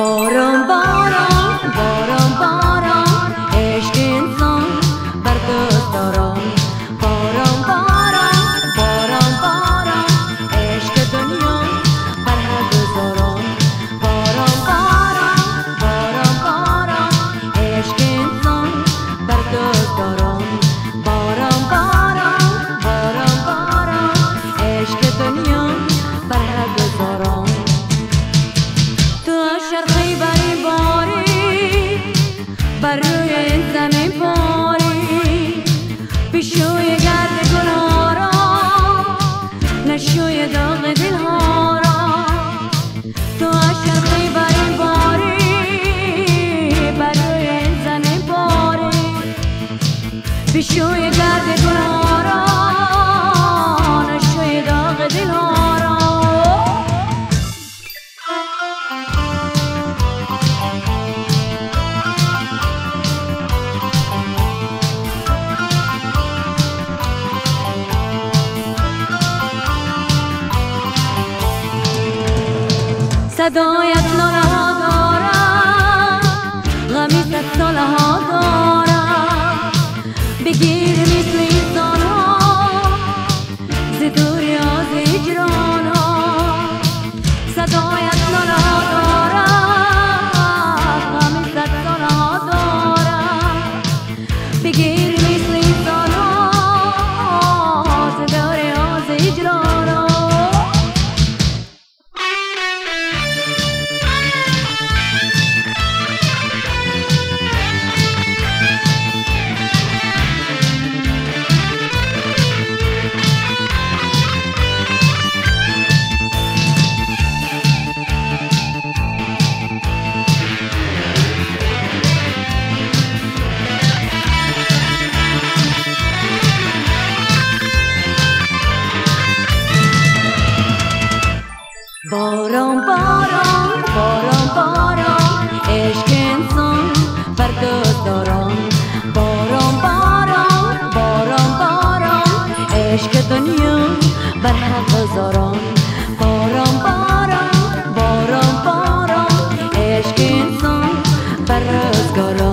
باران باران باران باران عشق انسان بر دوست داران باران باران باران باران عشق دنیا بر هر گذاران باران باران باران باران عشق انسان بر دوست داران باران باران باران باران عشق دنیا بر هر گذاران شرقی بری باری بر روی این زمین پاری بشوی گرد گلها را نشوی داغ دلها را تو شرقی بری باری بر روی این زمین پاری بشوی گرد گلها را نشوی داغ دلها را صدایت ناله ها دارم غمیزت ساله ها دارم بگیر مثل انسان ها ز دوری از هجران ها صدایت ناله ها دارم غمیزت ساله ها دارم بگیر مثل انسان ها ز دوری از هجران ها باران باران باران باران عشق انسان بر دوست داران باران باران باران باران عشق دنیا بر هر گذاران باران باران باران باران عشق انسان بر روزگاران